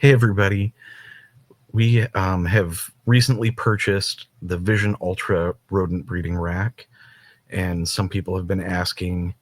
Hey everybody, we have recently purchased the Vision Ultra rodent breeding rack, and some people have been asking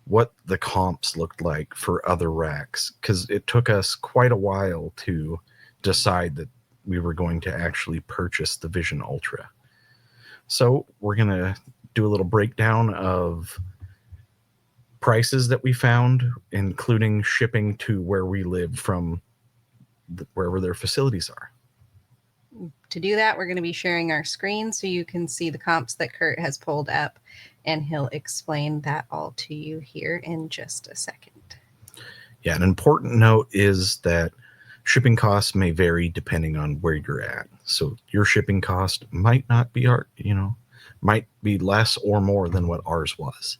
what the comps looked like for other racks, because it took us quite a while to decide that we were going to actually purchase the Vision Ultra. So we're going to do a little breakdown of prices that we found, including shipping to where we live from wherever their facilities are. To do that, we're going to be sharing our screen so you can see the comps that Kurt has pulled up, and he'll explain that all to you here in just a second. Yeah, an important note is that shipping costs may vary depending on where you're at. So your shipping cost might not be might be less or more than what ours was.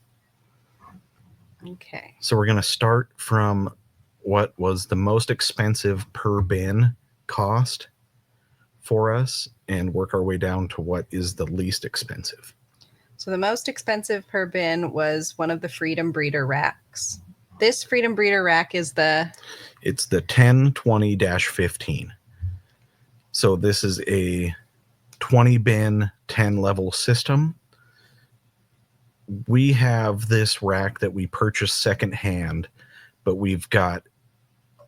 Okay. So we're going to start from what was the most expensive per bin cost for us and work our way down to what is the least expensive. So the most expensive per bin was one of the Freedom Breeder racks. This Freedom Breeder rack is It's the 1020-15. So this is a 20 bin 10 level system. We have this rack that we purchased secondhand, but we've got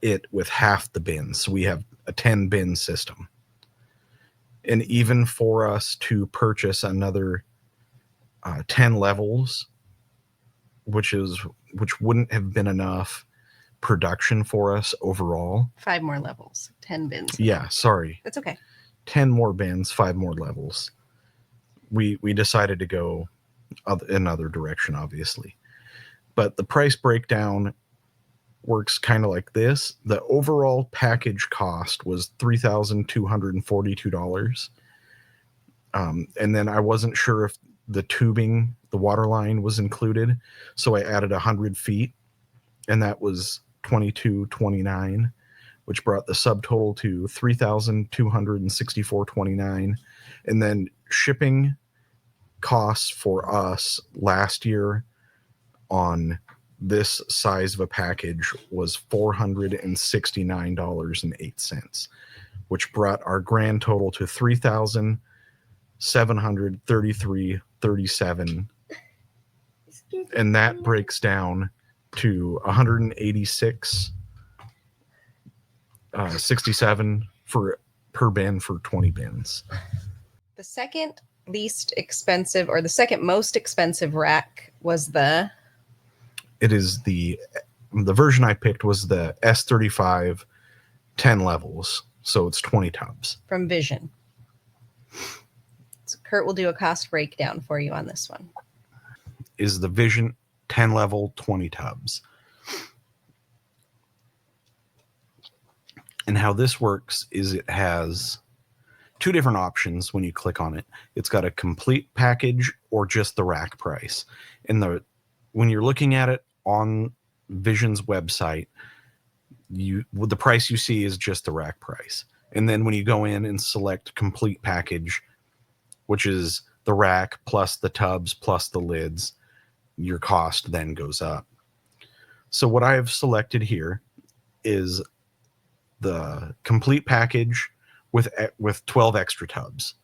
it with half the bins. So we have a 10 bin system. And even for us to purchase another 10 levels, which wouldn't have been enough production for us overall. 5 more levels, 10 bins. Yeah, sorry. That's okay. 10 more bins, 5 more levels. We decided to go another direction, obviously. But the price breakdown works kind of like this. The overall package cost was $3,242. And then I wasn't sure if the tubing, the water line was included. So I added 100 feet, and that was $2,229, which brought the subtotal to $3,264.29. And then shipping costs for us last year on this size of a package was $469.08, which brought our grand total to $3,733.37, and that breaks down to $186.67 for per bin for 20 bins. The second least expensive, or the second most expensive rack was the version I picked was the S35 10 levels, so it's 20 tubs from Vision. So Kurt will do a cost breakdown for you on this one. Is the Vision 10 level 20 tubs. And how this works is it has two different options when you click on it. It's got a complete package or just the rack price. And when you're looking at it on Vision's website, the price you see is just the rack price. And then when you go in and select complete package, which is the rack plus the tubs plus the lids, your cost then goes up. So what I have selected here is the complete package with 12 extra tubs.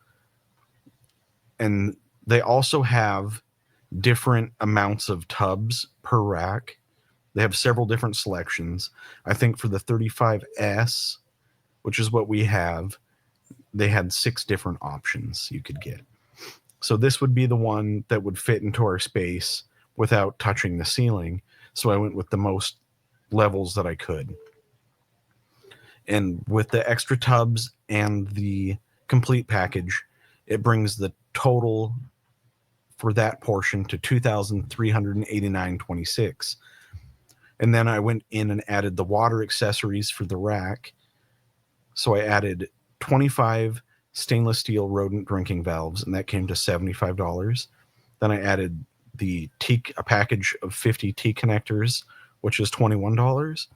And they also have different amounts of tubs per rack. They have several different selections. I think for the 35S, which is what we have, they had 6 different options you could get. So this would be the one that would fit into our space without touching the ceiling. So I went with the most levels that I could. And with the extra tubs and the complete package, it brings the total for that portion to $2,389.26. And then I went in and added the water accessories for the rack. So I added 25 stainless steel rodent drinking valves, and that came to $75. Then I added a package of 50 T connectors, which is $21.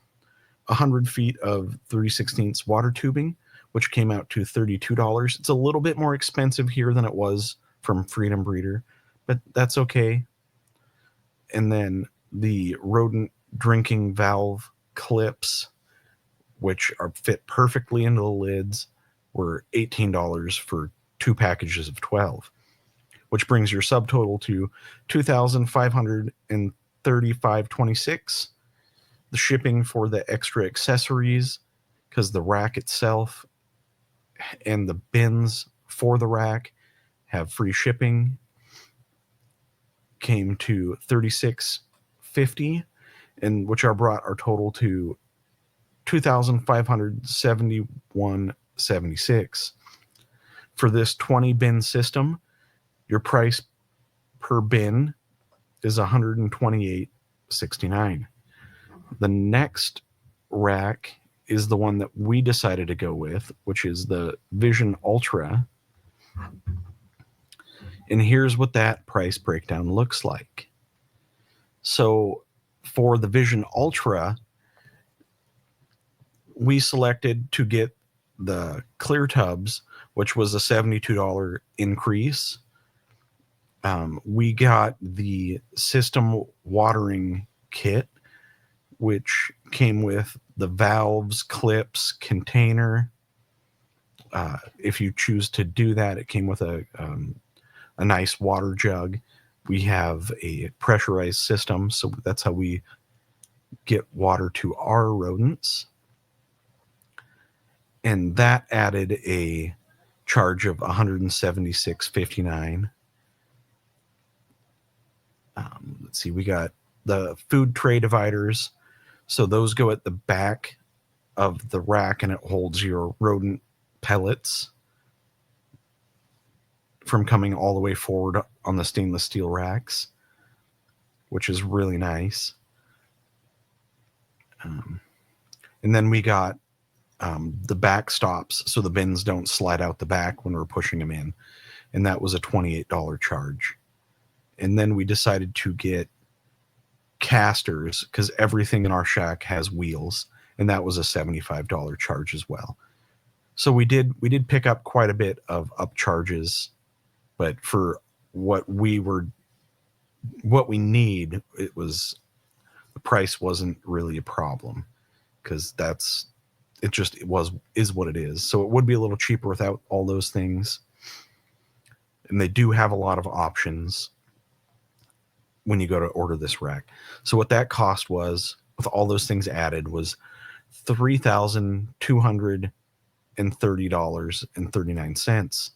100 feet of 3/16 water tubing, which came out to $32. It's a little bit more expensive here than it was from Freedom Breeder, but that's okay. And then the rodent drinking valve clips which are fit perfectly into the lids, were $18 for 2 packages of 12, which brings your subtotal to $2,535.26. The shipping for the extra accessories, because the rack itself and the bins for the rack have free shipping, came to $36.50, and which brought our total to $2,571.76. For this 20 bin system, your price per bin is $128.69. The next rack is the one that we decided to go with, which is the Vision Ultra. And here's what that price breakdown looks like. So for the Vision Ultra, we selected to get the clear tubs, which was a $72 increase. We got the system watering kit, which came with the valves, clips, container. If you choose to do that, it came with a nice water jug. We have a pressurized system, so that's how we get water to our rodents. And that added a charge of $176.59. Let's see, we got the food tray dividers. So those go at the back of the rack, and it holds your rodent pellets from coming all the way forward on the stainless steel racks, which is really nice. And then we got the back stops so the bins don't slide out the back when we're pushing them in. And that was a $28 charge. And then we decided to get casters because everything in our shack has wheels, and that was a $75 charge as well. So we did pick up quite a bit of upcharges, but for what we need, it was, the price wasn't really a problem, because is what it is. So it would be a little cheaper without all those things. And they do have a lot of options when you go to order this rack. So what that cost was, with all those things added, was $3,230.39.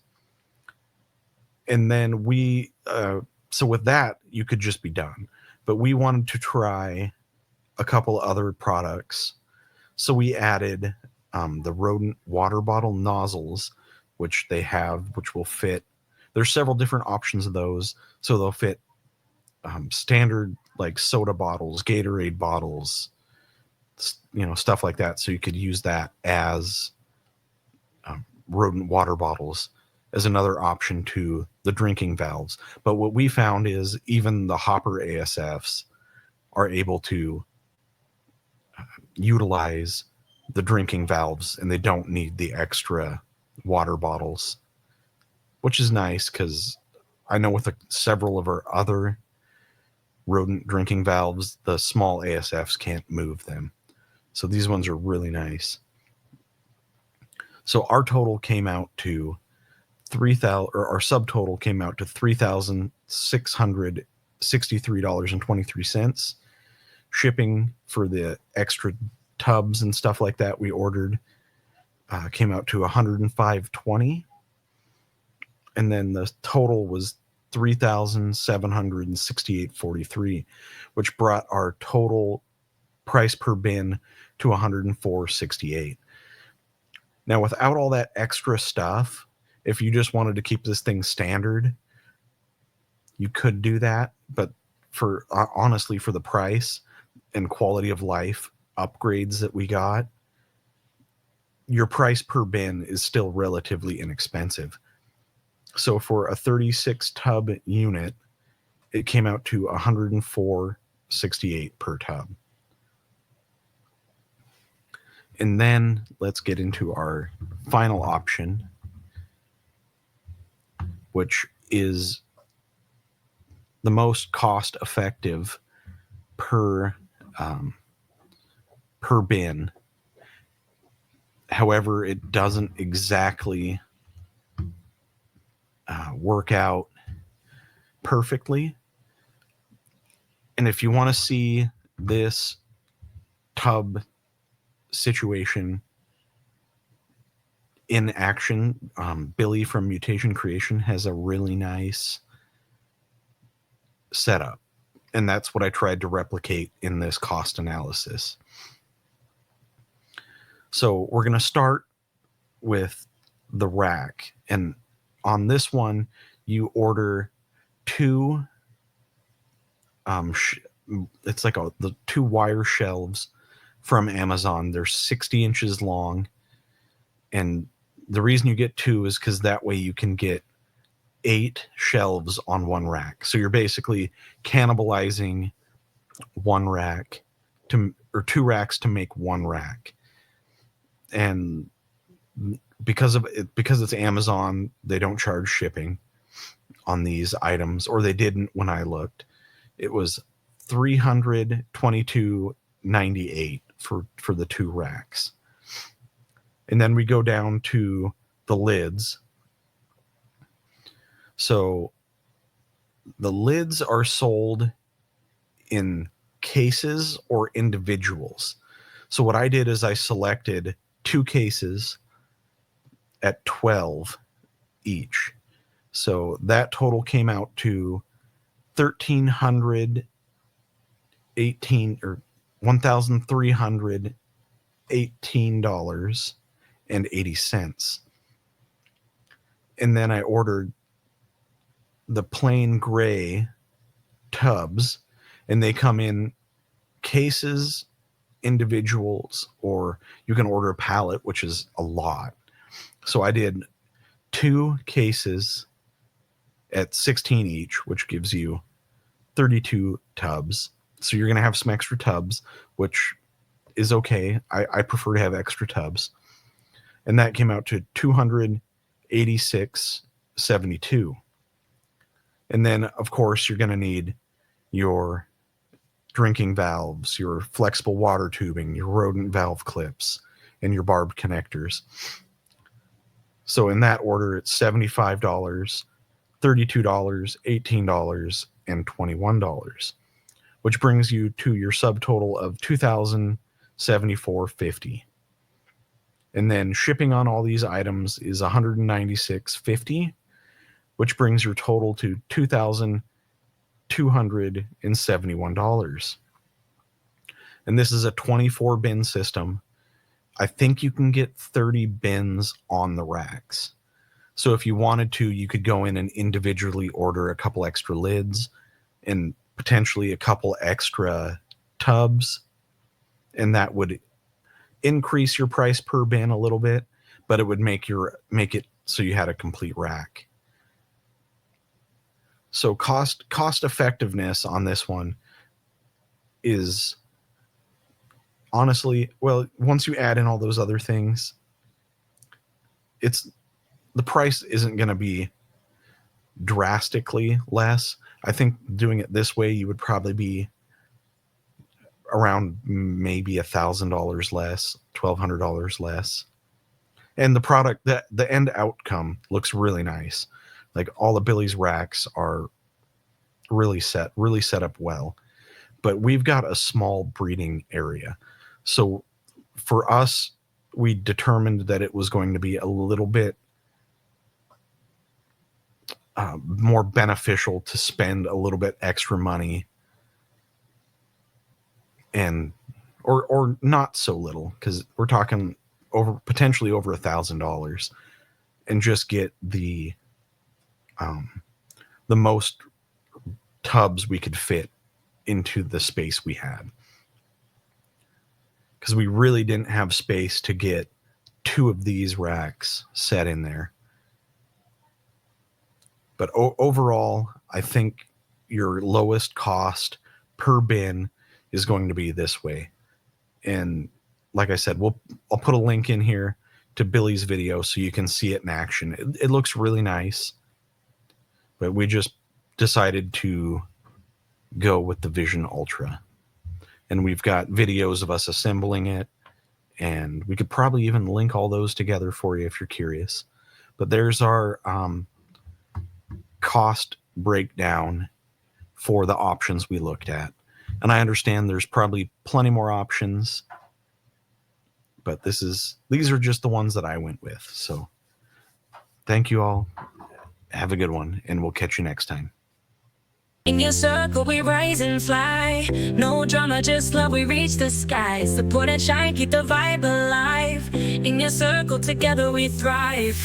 And then so with that, you could just be done. But we wanted to try a couple other products. So we added the Rodent water bottle nozzles, which will fit. There's several different options of those. So they'll fit standard like soda bottles, Gatorade bottles, stuff like that. So you could use that as rodent water bottles as another option to the drinking valves. But what we found is even the hopper asfs are able to utilize the drinking valves, and they don't need the extra water bottles, which is nice, because I know with several of our other rodent drinking valves, the small asfs can't move them. So these ones are really nice. So our total came out to our subtotal came out to $3,663.23. Shipping for the extra tubs and stuff like that we ordered came out to $105.20, and then the total was $3,768.43, which brought our total price per bin to $104.68. Now, without all that extra stuff, if you just wanted to keep this thing standard, you could do that. But honestly, for the price and quality of life upgrades that we got, your price per bin is still relatively inexpensive. So for a 36 tub unit, it came out to $104.68 per tub. And then let's get into our final option, which is the most cost effective per bin. However, it doesn't exactly work out perfectly. And if you want to see this tub situation in action, Billy from Mutation Creation has a really nice setup. And that's what I tried to replicate in this cost analysis. So we're going to start with the rack. And on this one, you order two, it's like the two wire shelves from Amazon. They're 60 inches long. And the reason you get two is because that way you can get 8 shelves on one rack. So you're basically cannibalizing one rack or 2 racks to make one rack. And because it's Amazon, they don't charge shipping on these items, or they didn't when I looked. It was $322.98 for the 2 racks. And then we go down to the lids. So the lids are sold in cases or individuals. So what I did is I selected 2 cases at 12 each. So that total came out to $1,318 or $1,318.80. And then I ordered the plain gray tubs, and they come in cases, individuals, or you can order a pallet, which is a lot. So I did 2 cases at 16 each, which gives you 32 tubs. So you're going to have some extra tubs, which is okay. I prefer to have extra tubs. And that came out to $286.72. And then, of course, you're going to need your drinking valves, your flexible water tubing, your rodent valve clips, and your barbed connectors. So in that order, it's $75, $32, $18, and $21, which brings you to your subtotal of $2,074.50. And then shipping on all these items is $196.50, which brings your total to $2,271. And this is a 24 bin system. I think you can get 30 bins on the racks. So if you wanted to, you could go in and individually order a couple extra lids and potentially a couple extra tubs. And that would increase your price per bin a little bit, but it would make it so you had a complete rack. So cost effectiveness on this one is honestly, well, once you add in all those other things, the price isn't going to be drastically less. I think doing it this way, you would probably be around maybe $1,000 less, $1,200 less. And the product, the end outcome looks really nice. Like all of Billy's racks are really set up well. But we've got a small breeding area. So for us, we determined that it was going to be a little bit more beneficial to spend a little bit extra money, and or not so little, because we're talking potentially over $1,000, and just get the most tubs we could fit into the space we had, because we really didn't have space to get 2 of these racks set in there. But overall, I think your lowest cost per bin is going to be this way. And like I said, I'll put a link in here to Billy's video so you can see it in action. It looks really nice, but we just decided to go with the Vision Ultra. And we've got videos of us assembling it And we could probably even link all those together for you if you're curious. But there's our cost breakdown for the options we looked at. And I understand there's probably plenty more options, but these are just the ones that I went with. So thank you all. Have a good one, and we'll catch you next time. In your circle we rise and fly. No drama, just love, we reach the skies. Support and shine, keep the vibe alive. In your circle together we thrive.